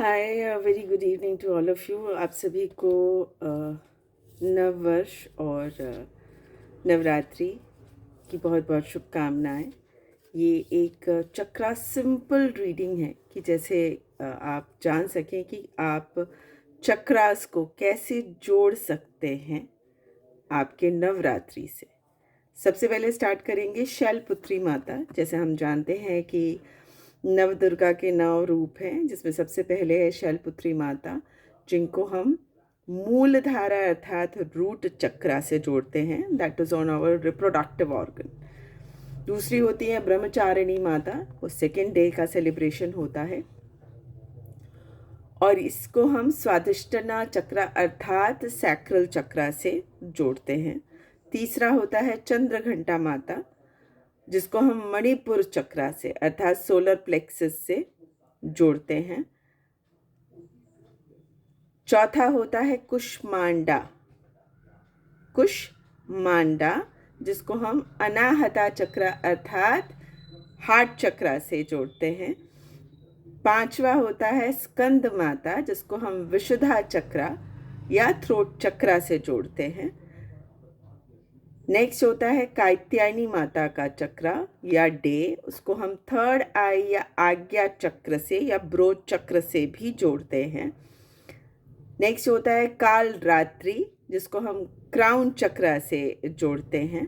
Hi, very good evening to all of you. आप सभी को नव वर्ष और नवरात्रि की बहुत बहुत शुभकामनाएं। ये एक चक्रा सिंपल रीडिंग है कि जैसे आप जान सकें कि आप चक्रास को कैसे जोड़ सकते हैं आपके नवरात्रि से। सबसे पहले स्टार्ट करेंगे शैलपुत्री माता। जैसे हम जानते हैं कि नव दुर्गा के 9 रूप हैं, जिसमें सबसे पहले है शैलपुत्री माता, जिनको हम मूलधारा अर्थात रूट चक्रा से जोड़ते हैं, that is on our reproductive organ. दूसरी होती है ब्रह्मचारिणी माता, वो सेकेंड डे का सेलिब्रेशन होता है और इसको हम स्वादिष्टना चक्रा अर्थात सैक्रल चक्रा से जोड़ते हैं। तीसरा होता है चंद्र घंटा माता, जिसको हम मणिपुर चक्रा से अर्थात सोलर प्लेक्सस से जोड़ते हैं। चौथा होता है कुष्मांडा, जिसको हम अनाहता चक्रा अर्थात हार्ट चक्रा से जोड़ते हैं। पांचवा होता है स्कंद माता, जिसको हम विशुद्धा चक्रा या थ्रोट चक्रा से जोड़ते हैं। नेक्स्ट होता है कात्यायनी माता का चक्रा या डे, उसको हम थर्ड आई या आज्ञा चक्र से या ब्रोच चक्र से भी जोड़ते हैं। नेक्स्ट होता है काल रात्रि, जिसको हम क्राउन चक्रा से जोड़ते हैं।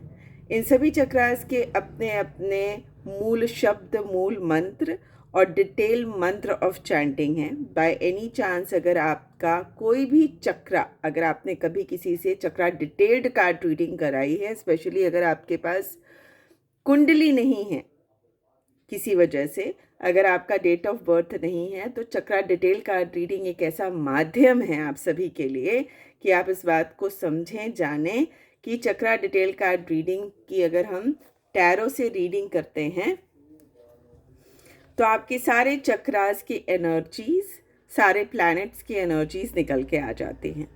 इन सभी चक्रास के अपने अपने मूल शब्द, मूल मंत्र और डिटेल मंत्र ऑफ चैंटिंग है। बाय एनी चांस अगर आपका कोई भी चक्रा, अगर आपने कभी किसी से चक्रा डिटेल्ड कार्ड रीडिंग कराई है, स्पेशली अगर आपके पास कुंडली नहीं है किसी वजह से, अगर आपका डेट ऑफ बर्थ नहीं है, तो चक्रा डिटेल कार्ड रीडिंग एक ऐसा माध्यम है आप सभी के लिए कि आप इस बात को समझें, जानें कि चक्रा डिटेल कार्ड रीडिंग की अगर हम टैरो से रीडिंग करते हैं तो आपके सारे चक्रास की एनर्जीज, सारे प्लैनेट्स की एनर्जीज निकल के आ जाती हैं।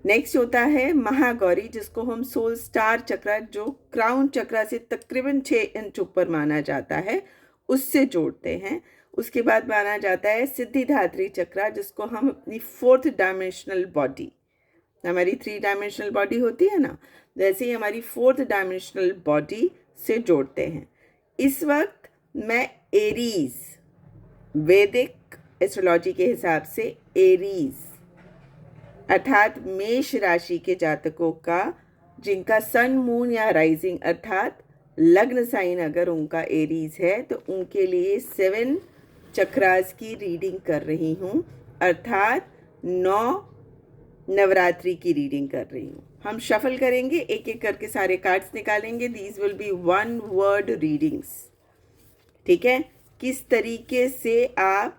नेक्स्ट होता है महागौरी, जिसको हम सोल स्टार चक्रा, जो क्राउन चक्रा से तकरीबन 6 इंच ऊपर माना जाता है, उससे जोड़ते हैं। उसके बाद माना जाता है सिद्धिदात्री चक्रा, जिसको हम अपनी 4th डायमेंशनल बॉडी, हमारी 3 डायमेंशनल बॉडी होती है ना, वैसे ही हमारी 4th डायमेंशनल बॉडी से जोड़ते हैं। इस वक्त मैं एरीज, वैदिक एस्ट्रोलॉजी के हिसाब से एरीज अर्थात मेष राशि के जातकों का, जिनका सन मून या राइजिंग अर्थात लग्न साइन अगर उनका एरीज है, तो उनके लिए 7 चक्रास की रीडिंग कर रही हूँ, अर्थात 9 नवरात्रि की रीडिंग कर रही हूँ। हम शफल करेंगे, एक एक करके सारे कार्ड्स निकालेंगे। These will be 1 word readings. ठीक है, किस तरीके से आप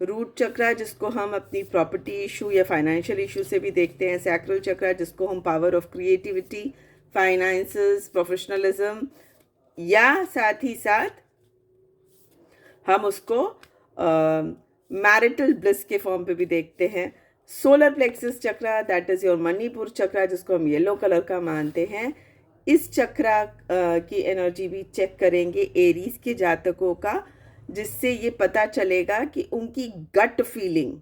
रूट चक्रा, जिसको हम अपनी प्रॉपर्टी इशू या फाइनेंशियल इशू से भी देखते हैं, सैक्रल चक्रा, जिसको हम power of creativity, finances, professionalism, या साथ ही साथ हम उसको मैरिटल ब्लिस के फॉर्म पे भी देखते हैं। Solar plexus chakra, that is your Manipur chakra, जिसको हम येलो कलर का मानते हैं, इस चक्रा की एनर्जी भी चेक करेंगे एरीज के जातकों का, जिससे ये पता चलेगा कि उनकी गट फीलिंग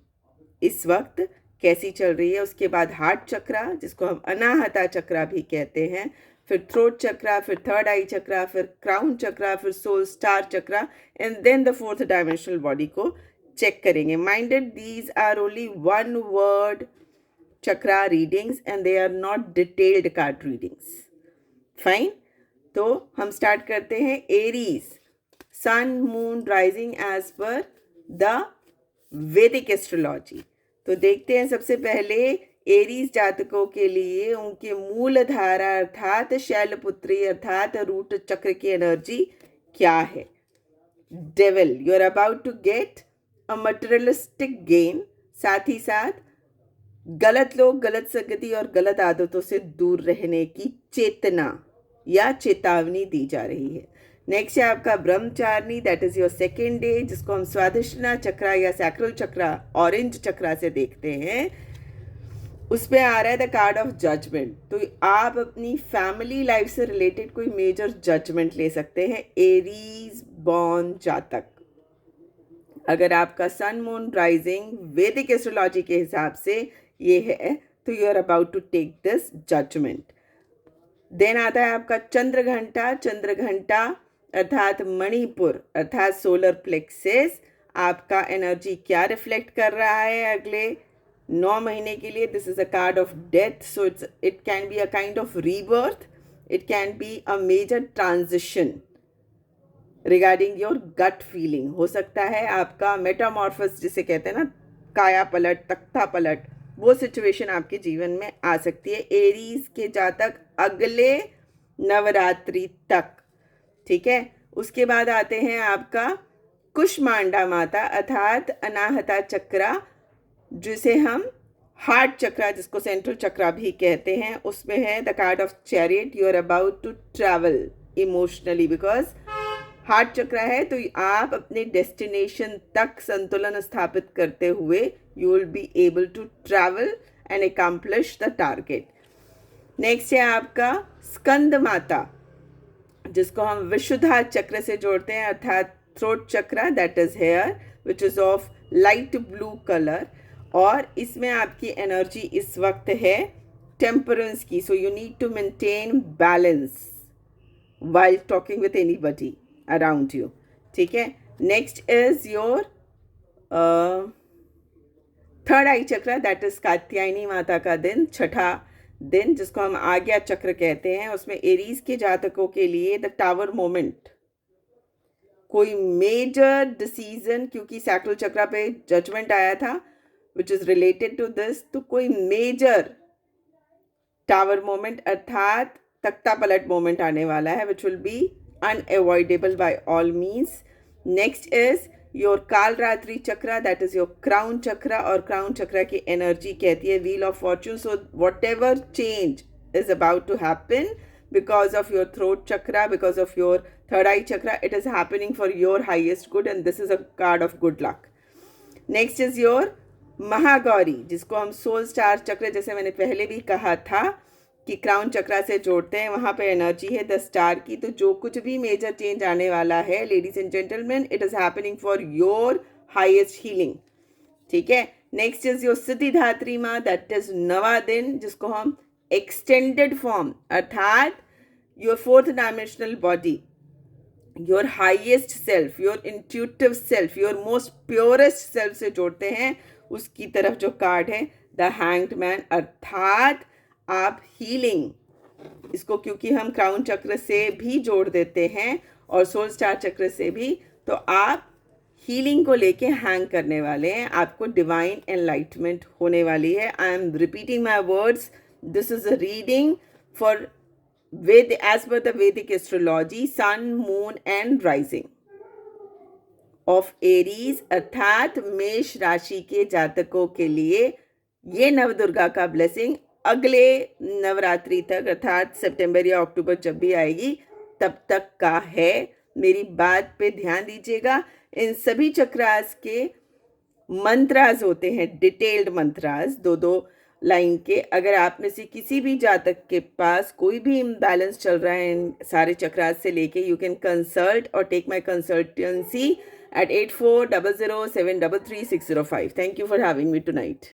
इस वक्त कैसी चल रही है। उसके बाद हार्ट चक्रा, जिसको हम अनाहता चक्रा भी कहते हैं, फिर थ्रोट चक्रा, फिर थर्ड आई चक्रा, फिर क्राउन चक्रा, फिर soul star chakra, and then the 4th dimensional body को चेक करेंगे। Minded, these are only 1 word chakra readings and they are not detailed card readings. Fine, तो हम स्टार्ट करते हैं। Aries, sun moon rising as पर the Vedic astrology. तो देखते हैं सबसे पहले एरीज जातकों के लिए उनके मूल धारा अर्थात शैलपुत्री अर्थात रूट चक्र की एनर्जी क्या है। Devil, you are about to get a materialistic gain, साथ ही साथ गलत लोग, गलत संगति और गलत आदतों से दूर रहने की चेतना या चेतावनी दी जा रही है। नेक्स्ट है आपका Brahmacharini, that is your second day, जिसको हम स्वादिष्टना चक्रा या सैक्रल चक्रा, ऑरेंज चक्रा से देखते हैं। उसमें आ रहा है द कार्ड ऑफ जजमेंट। तो आप अपनी फैमिली लाइफ से रिलेटेड कोई मेजर जजमेंट ले सकते हैं, एरीज बॉर्न जातक। अगर आपका sun moon rising Vedic astrology के हिसाब से ये है तो you are about to take this judgement. Then आता है आपका चंद्र घंटा। चंद्र घंटा अर्थात मणिपुर अर्थात सोलर प्लेक्सिस, आपका एनर्जी क्या रिफ्लेक्ट कर रहा है अगले 9 महीने के लिए। This is a card of death, so it can be a kind of rebirth, it can be a major transition regarding your gut feeling. हो सकता है आपका मेटामॉर्फस जिसे कहते हैं ना, काया पलट, तख्ता पलट, वो सिचुएशन आपके जीवन में आ सकती है एरीज के जातक अगले नवरात्रि तक। ठीक है, उसके बाद आते हैं आपका कुष्मांडा माता अर्थात अनाहता चक्रा, जिसे हम हार्ट चक्रा, जिसको सेंट्रल चक्रा भी कहते हैं, उसमें है the card of chariot. You are about to travel emotionally, because heart chakra है तो आप अपने डेस्टिनेशन तक संतुलन स्थापित करते हुए you will be able to travel and accomplish the target. Next है आपका स्कंद माता, जिसको हम विशुद्धा चक्र से जोड़ते हैं अर्थात throat chakra, that is here, which is of light blue colour, और इसमें आपकी एनर्जी इस वक्त है टेम्परेंस की। So you need to maintain balance while talking with anybody around you। ठीक है, next is your third eye chakra, that is Katyayani माता का दिन, छठा दिन, जिसको हम आज्ञा चक्र कहते हैं। उसमें एरीज के जातकों के लिए द टावर मोमेंट, कोई मेजर डिसीजन, क्योंकि सैक्रल चक्र पे जजमेंट आया था which is related to this, तो कोई मेजर टावर मोमेंट अर्थात तख्ता पलट मोमेंट आने वाला है which will be unavoidable by all means. Next is your काल रात्रि चक्र, दैट इज योर क्राउन चक्र, और क्राउन चक्र की एनर्जी कहती है wheel of fortune. So whatever change is about to happen because of your throat chakra, because of your third eye chakra, it is happening for your highest good and this is a card of good luck। next is your Mahagauri, जिसको हम soul star चक्र, जैसे मैंने पहले भी कहा था कि क्राउन चक्रा से जोड़ते हैं, वहाँ पे एनर्जी है द स्टार की। तो जो कुछ भी मेजर चेंज आने वाला है ladies and gentleman, it is happening for your highest healing. ठीक है, नेक्स्ट इज योर सिद्धिदात्री माँ, दैट इज नवा दिन, जिसको हम एक्सटेंडेड फॉर्म अर्थात your fourth dimensional body, your highest self, your intuitive self, your most purest self से जोड़ते हैं। उसकी तरफ जो कार्ड है द हैंग्ड मैन, अर्थात आप हीलिंग, इसको क्योंकि हम क्राउन चक्र से भी जोड़ देते हैं और सोल स्टार चक्र से भी, तो आप हीलिंग को लेके हैंग करने वाले हैं, आपको डिवाइन एनलाइटमेंट होने वाली है। I am repeating my words, this is a reading for Ved age पर the Vedic astrology, sun moon and rising of Aries अर्थात मेष राशि के जातकों के लिए ये नवदुर्गा का ब्लेसिंग अगले नवरात्रि तक अर्थात सितंबर या अक्टूबर जब भी आएगी तब तक का है। मेरी बात पे ध्यान दीजिएगा। इन सभी चक्रास के मंत्रास होते हैं, डिटेल्ड मंत्रास, 2-2 लाइन के। अगर आप में से किसी भी जातक के पास कोई भी इम्बैलेंस चल रहा है इन सारे चक्रास से लेके, यू कैन कंसल्ट और take my consultancy at 8400733605। Thank you for having me tonight।